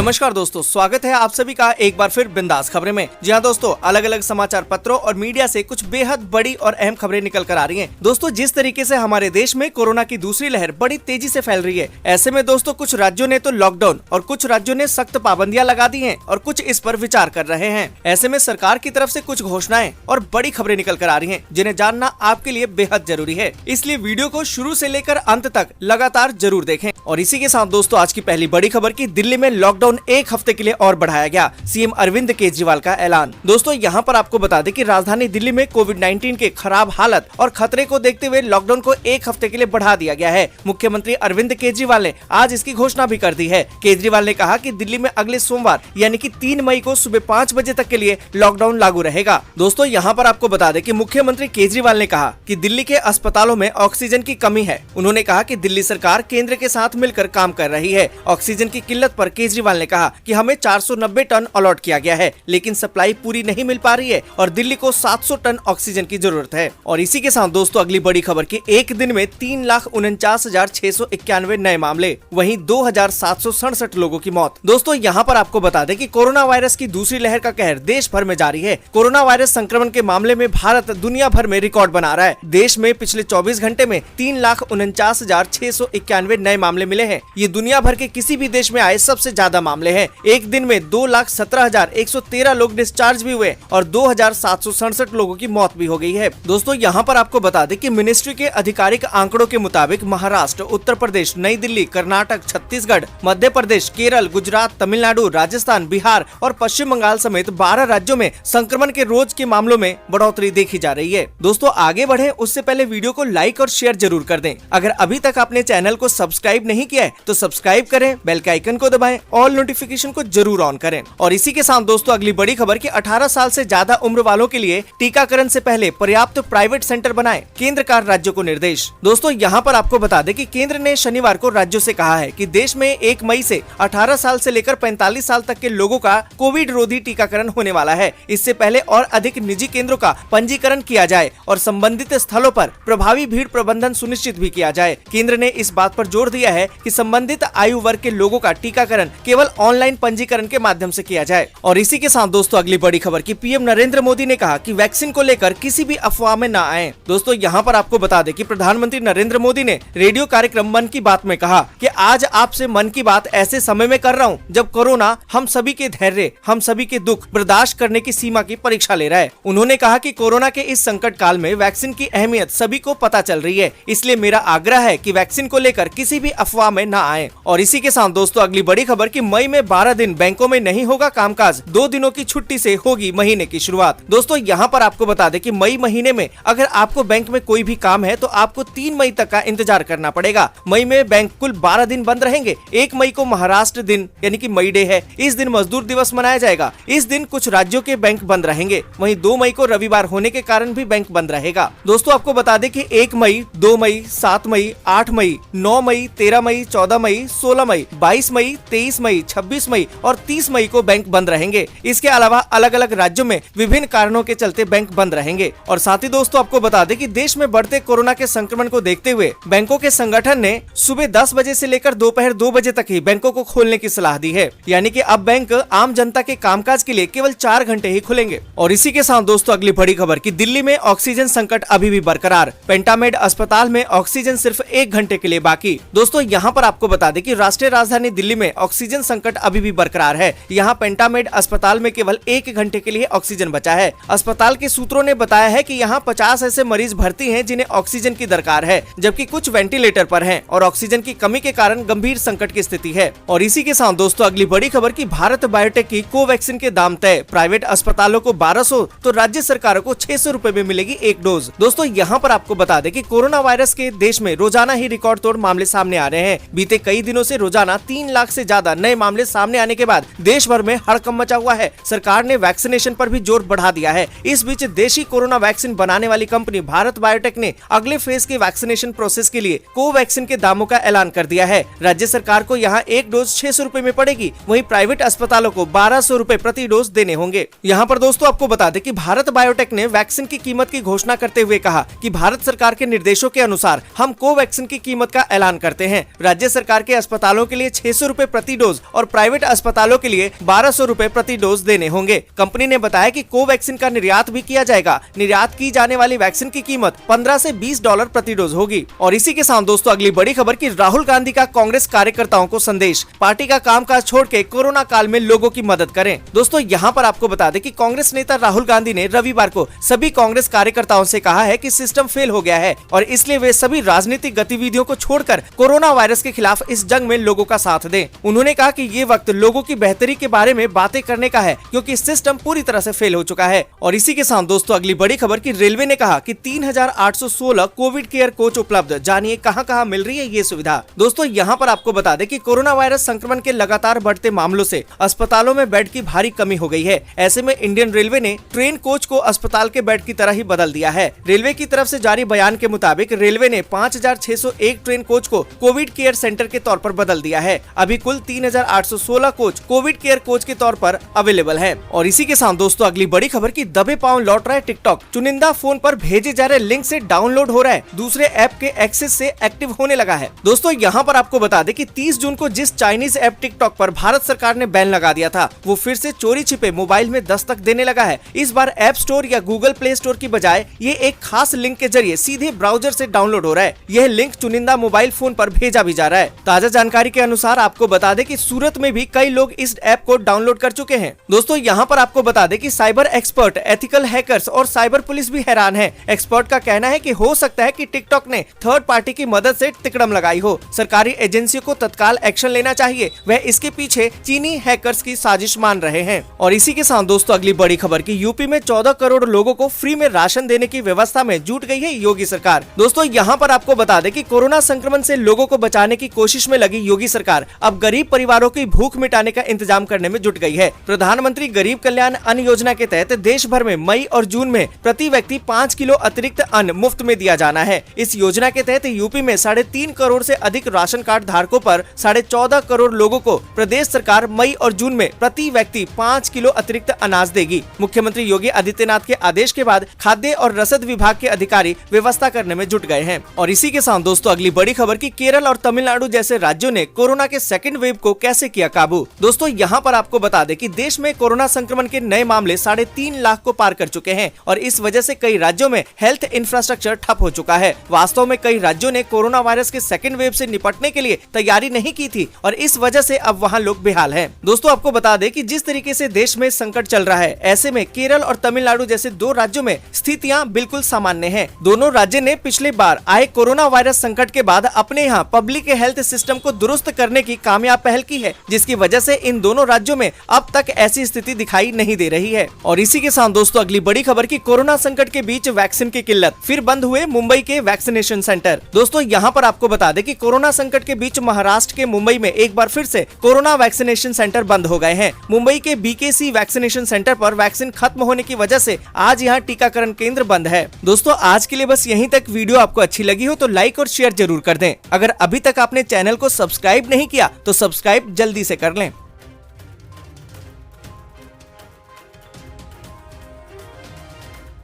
नमस्कार दोस्तों, स्वागत है आप सभी का एक बार फिर बिंदास खबरें में। जी हाँ दोस्तों, अलग अलग समाचार पत्रों और मीडिया से कुछ बेहद बड़ी और अहम खबरें निकल कर आ रही हैं। दोस्तों, जिस तरीके से हमारे देश में कोरोना की दूसरी लहर बड़ी तेजी से फैल रही है, ऐसे में दोस्तों कुछ राज्यों ने तो लॉकडाउन और कुछ राज्यों ने सख्त पाबंदियां लगा दी हैं और कुछ इस पर विचार कर रहे हैं। ऐसे में सरकार की तरफ से कुछ घोषणाएं और बड़ी खबरें निकल कर आ रही हैं, जिन्हें जानना आपके लिए बेहद जरूरी है। इसलिए वीडियो को शुरू से लेकर अंत तक लगातार जरूर देखें। और इसी के साथ दोस्तों आज की पहली बड़ी खबर की दिल्ली में लॉकडाउन एक हफ्ते के लिए और बढ़ाया गया, सीएम अरविंद केजरीवाल का ऐलान। दोस्तों यहाँ पर आपको बता दें कि राजधानी दिल्ली में कोविड-19 के खराब हालत और खतरे को देखते हुए लॉकडाउन को एक हफ्ते के लिए बढ़ा दिया गया है। मुख्यमंत्री अरविंद केजरीवाल ने आज इसकी घोषणा भी कर दी है। केजरीवाल ने कहा कि दिल्ली में अगले सोमवार यानी कि 3 मई को सुबह 5 बजे तक के लिए लॉकडाउन लागू रहेगा। दोस्तों यहाँ पर आपको बता दें कि मुख्यमंत्री केजरीवाल ने कहा कि दिल्ली के अस्पतालों में ऑक्सीजन की कमी है। उन्होंने कहा कि दिल्ली सरकार केंद्र के साथ मिलकर काम कर रही है। ऑक्सीजन की किल्लत पर केजरीवाल ने कहा कि हमें 490 टन अलॉट किया गया है, लेकिन सप्लाई पूरी नहीं मिल पा रही है और दिल्ली को 700 टन ऑक्सीजन की जरूरत है। और इसी के साथ दोस्तों अगली बड़ी खबर की एक दिन में 3,49,691 नए मामले, वहीं 2,767 लोगों की मौत। दोस्तों यहाँ पर आपको बता दें कि कोरोना वायरस की दूसरी लहर का कहर देश भर में जारी है। कोरोना वायरस संक्रमण के मामले में भारत दुनिया भर में रिकॉर्ड बना रहा है। देश में पिछले 24 घंटे में 3,49,691 नए मामले मिले हैं। ये दुनिया भर के किसी भी देश में आए सबसे ज्यादा मामले हैं। एक दिन में 2,17,113 लोग डिस्चार्ज भी हुए और 2,767 लोगों की मौत भी हो गई है। दोस्तों यहाँ पर आपको बता दें कि मिनिस्ट्री के आधिकारिक आंकड़ों के मुताबिक महाराष्ट्र, उत्तर प्रदेश, नई दिल्ली, कर्नाटक, छत्तीसगढ़, मध्य प्रदेश, केरल, गुजरात, तमिलनाडु, राजस्थान, बिहार और पश्चिम बंगाल समेत 12 राज्यों में संक्रमण के रोज के मामलों में बढ़ोतरी देखी जा रही है। दोस्तों आगे बढ़े उससे पहले वीडियो को लाइक और शेयर जरूर कर दें। अगर अभी तक आपने चैनल को सब्सक्राइब नहीं किया है तो सब्सक्राइब करें, बेल के आइकन को दबाएं, ऑल नोटिफिकेशन को जरूर ऑन करें। और इसी के साथ दोस्तों अगली बड़ी खबर की 18 साल से ज्यादा उम्र वालों के लिए टीकाकरण से पहले पर्याप्त प्राइवेट सेंटर बनाएं, केंद्र का राज्यों को निर्देश। दोस्तों यहाँ पर आपको बता दें कि केंद्र ने शनिवार को राज्यों से कहा है कि देश में 1 मई से 18 साल से लेकर 45 साल तक के लोगों का कोविड रोधी टीकाकरण होने वाला है। इससे पहले और अधिक निजी केंद्रों का पंजीकरण किया जाए और संबंधित स्थलों पर प्रभावी भीड़ प्रबंधन सुनिश्चित भी किया जाए। केंद्र ने इस बात पर जोर दिया है कि संबंधित आयु वर्ग के लोगों का टीकाकरण केवल ऑनलाइन पंजीकरण के माध्यम से किया जाए। और इसी के साथ दोस्तों अगली बड़ी खबर की पीएम नरेंद्र मोदी ने कहा कि वैक्सीन को लेकर किसी भी अफवाह में न आए। दोस्तों यहाँ पर आपको बता दें कि प्रधानमंत्री नरेंद्र मोदी ने रेडियो कार्यक्रम मन की बात में कहा कि आज आपसे मन की बात ऐसे समय में कर रहा हूँ जब कोरोना हम सभी के धैर्य, हम सभी के दुख बर्दाश्त करने की सीमा की परीक्षा ले रहा है। उन्होंने कहा कि कोरोना के इस संकट काल में वैक्सीन की अहमियत सभी को पता चल रही है, इसलिए मेरा आग्रह है कि वैक्सीन को लेकर किसी भी अफवाह में न आए। और इसी के साथ दोस्तों अगली बड़ी खबर की मई में 12 दिन बैंकों में नहीं होगा कामकाज, 2 दिनों की छुट्टी से होगी महीने की शुरुआत। दोस्तों यहाँ पर आपको बता दें कि मई महीने में अगर आपको बैंक में कोई भी काम है तो आपको 3 मई तक का इंतजार करना पड़ेगा। मई में बैंक कुल 12 दिन बंद रहेंगे। 1 मई को महाराष्ट्र दिन यानी कि मई डे है, इस दिन मजदूर दिवस मनाया जाएगा। इस दिन कुछ राज्यों के बैंक बंद रहेंगे। वहीं 2 मई को रविवार होने के कारण भी बैंक बंद रहेगा। दोस्तों आपको बता दें कि 1 मई, 2 मई, 7 मई, 8 मई, 9 मई, 13 मई, 14 मई, 16 मई, 22 मई, 23 मई, 26 मई और 30 मई को बैंक बंद रहेंगे। इसके अलावा अलग अलग राज्यों में विभिन्न कारणों के चलते बैंक बंद रहेंगे। और साथ ही दोस्तों आपको बता दें कि देश में बढ़ते कोरोना के संक्रमण को देखते हुए बैंकों के संगठन ने सुबह 10 बजे से लेकर दोपहर 2 बजे तक ही बैंकों को खोलने की सलाह दी है, यानी कि अब बैंक आम जनता के कामकाज के लिए केवल 4 घंटे ही खुलेंगे। और इसी के साथ दोस्तों अगली बड़ी खबर की दिल्ली में ऑक्सीजन संकट अभी भी बरकरार, पेंटामेड अस्पताल में ऑक्सीजन सिर्फ 1 घंटे के लिए बाकी। दोस्तों यहाँ पर आपको बता दें कि राष्ट्रीय राजधानी दिल्ली में ऑक्सीजन संकट अभी भी बरकरार है। यहाँ पेंटामेड अस्पताल में केवल 1 घंटे के लिए ऑक्सीजन बचा है। अस्पताल के सूत्रों ने बताया है कि यहाँ 50 ऐसे मरीज भर्ती हैं जिन्हें ऑक्सीजन की दरकार है, जबकि कुछ वेंटिलेटर पर हैं और ऑक्सीजन की कमी के कारण गंभीर संकट की स्थिति है। और इसी के साथ दोस्तों अगली बड़ी खबर की भारत बायोटेक की कोवैक्सीन के दाम तय, प्राइवेट अस्पतालों को 1200 तो राज्य सरकारों को 600 रुपए में मिलेगी 1 डोज। दोस्तों यहाँ पर आपको बता दें कि कोरोना वायरस के देश में रोजाना ही रिकॉर्ड तोड़ मामले सामने आ रहे हैं। बीते कई दिनों से रोजाना 3 लाख से ज्यादा नए मामले सामने आने के बाद देश भर में हड़कंप मचा हुआ है। सरकार ने वैक्सीनेशन पर भी जोर बढ़ा दिया है। इस बीच देशी कोरोना वैक्सीन बनाने वाली कंपनी भारत बायोटेक ने अगले फेज के वैक्सीनेशन प्रोसेस के लिए कोवैक्सीन के दामों का ऐलान कर दिया है। राज्य सरकार को यहाँ 1 डोज 600 रुपए में पड़ेगी, वहीं प्राइवेट अस्पतालों को 1200 रुपए प्रति डोज देने होंगे। यहाँ पर दोस्तों आपको बता दें कि भारत बायोटेक ने वैक्सीन की कीमत की घोषणा करते हुए कहा कि भारत सरकार के निर्देशों के अनुसार हम कोवैक्सीन की कीमत का ऐलान करते हैं। राज्य सरकार के अस्पतालों के लिए 600 रुपए प्रति डोज और प्राइवेट अस्पतालों के लिए 1200 रूपए प्रति डोज देने होंगे। कंपनी ने बताया कि कोवैक्सीन का निर्यात भी किया जाएगा। निर्यात की जाने वाली वैक्सीन की कीमत 15 से 20 डॉलर प्रति डोज होगी। और इसी के साथ दोस्तों अगली बड़ी खबर की राहुल गांधी का कांग्रेस कार्यकर्ताओं को संदेश, पार्टी का कामकाज छोड़ के कोरोना काल में लोगों की मदद करें। दोस्तों यहाँ पर आपको बता दें कि कांग्रेस नेता राहुल गांधी ने रविवार को सभी कांग्रेस कार्यकर्ताओं से कहा है कि सिस्टम फेल हो गया है और इसलिए वे सभी राजनीतिक गतिविधियों को छोड़कर कोरोना वायरस के खिलाफ इस जंग में लोगों का साथ दें। उन्होंने कहा कि ये वक्त लोगों की बेहतरी के बारे में बातें करने का है क्योंकि सिस्टम पूरी तरह से फेल हो चुका है। और इसी के साथ दोस्तों अगली बड़ी खबर की रेलवे ने कहा कि 3816 कोविड केयर कोच उपलब्ध, जानिए कहां-कहां मिल रही है ये सुविधा। दोस्तों यहाँ पर आपको बता दें कि कोरोना वायरस संक्रमण के लगातार बढ़ते मामलों से अस्पतालों में बेड की भारी कमी हो गई है। ऐसे में इंडियन रेलवे ने ट्रेन कोच को अस्पताल के बेड की तरह ही बदल दिया है। रेलवे की तरफ से जारी बयान के मुताबिक रेलवे ने 5601 ट्रेन कोच को कोविड केयर सेंटर के तौर पर बदल दिया है। अभी कुल 3816 कोच कोविड केयर कोच के तौर पर अवेलेबल है। और इसी के साथ दोस्तों अगली बड़ी खबर की दबे पांव लौट रहा है टिकटॉक। चुनिंदा फोन पर भेजे जा रहे लिंक से डाउनलोड हो रहा है, दूसरे ऐप के एक्सेस से एक्टिव होने लगा है। दोस्तों यहाँ पर आपको बता दें कि 30 जून को जिस चाइनीज ऐप टिकटॉक पर भारत सरकार ने बैन लगा दिया था, वो फिर से चोरी छिपे मोबाइल में दस्तक देने लगा है। इस बार ऐप स्टोर या गूगल प्ले स्टोर की बजाय ये एक खास लिंक के जरिए सीधे ब्राउजर से डाउनलोड हो रहा है। यह लिंक चुनिंदा मोबाइल फोन पर भेजा भी जा रहा है। ताजा जानकारी के अनुसार आपको बता दें कि सूरत में भी कई लोग इस ऐप को डाउनलोड कर चुके हैं। दोस्तों यहाँ पर आपको बता दें कि साइबर एक्सपर्ट, एथिकल हैकर्स और साइबर पुलिस भी हैरान है। एक्सपर्ट का कहना है कि हो सकता है कि टिकटॉक ने थर्ड पार्टी की मदद से तिकड़म लगाई हो। सरकारी एजेंसियों को तत्काल एक्शन लेना चाहिए, वह इसके पीछे चीनी हैकर्स की साजिश मान रहे हैं। और इसी के साथ दोस्तों अगली बड़ी खबर की यूपी में 14 करोड़ लोगों को फ्री में राशन देने की व्यवस्था में जुट गई है योगी सरकार। दोस्तों यहाँ पर आपको बता दें कि कोरोना संक्रमण से लोगों को बचाने की कोशिश में लगी योगी सरकार अब गरीब परिवारों की भूख मिटाने का इंतजाम करने में जुट गई है। प्रधानमंत्री गरीब कल्याण अन्न योजना के तहत देश भर में मई और जून में प्रति व्यक्ति 5 किलो अतिरिक्त अन्न मुफ्त में दिया जाना है। इस योजना के तहत यूपी में 3.5 करोड़ से अधिक राशन कार्ड धारकों पर 14.5 करोड़ लोगों को प्रदेश सरकार मई और जून में प्रति व्यक्ति 5 किलो अतिरिक्त अनाज देगी। मुख्यमंत्री योगी आदित्यनाथ के आदेश के बाद खाद्य और रसद विभाग के अधिकारी व्यवस्था करने में जुट गए हैं। और इसी के साथ दोस्तों अगली बड़ी खबर की केरल और तमिलनाडु जैसे राज्यों ने कोरोना के सेकंड वेव को कैसे किया काबू। दोस्तों यहाँ पर आपको बता दें कि देश में कोरोना संक्रमण के नए मामले 3.5 लाख को पार कर चुके हैं और इस वजह से कई राज्यों में हेल्थ इंफ्रास्ट्रक्चर ठप हो चुका है। वास्तव में कई राज्यों ने कोरोना वायरस के सेकंड वेव से निपटने के लिए तैयारी नहीं की थी और इस वजह से अब वहाँ लोग बेहाल हैं। दोस्तों आपको बता दें कि जिस तरीके से देश में संकट चल रहा है, ऐसे में केरल और तमिलनाडु जैसे 2 राज्यों में स्थितियाँ बिल्कुल सामान्य हैं। दोनों राज्य ने पिछले बार आए कोरोना वायरस संकट के बाद अपने यहाँ पब्लिक हेल्थ सिस्टम को दुरुस्त करने की कामयाब पहल की है, जिसकी वजह से इन दोनों राज्यों में अब तक ऐसी स्थिति दिखाई नहीं दे रही है। और इसी के साथ दोस्तों अगली बड़ी खबर की कोरोना संकट के बीच वैक्सीन की किल्लत, फिर बंद हुए मुंबई के वैक्सीनेशन सेंटर। दोस्तों यहाँ पर आपको बता दें कि कोरोना संकट के बीच महाराष्ट्र के मुंबई में एक बार फिर से कोरोना वैक्सीनेशन सेंटर बंद हो गए हैं। मुंबई के BKC वैक्सीनेशन सेंटर पर वैक्सीन खत्म होने की वजह से आज यहाँ टीकाकरण केंद्र बंद है। दोस्तों आज के लिए बस यहीं तक। वीडियो आपको अच्छी लगी हो तो लाइक और शेयर जरूर कर दें। अगर अभी तक आपने चैनल को सब्सक्राइब नहीं किया तो सब्सक्राइब जल्दी से कर लें।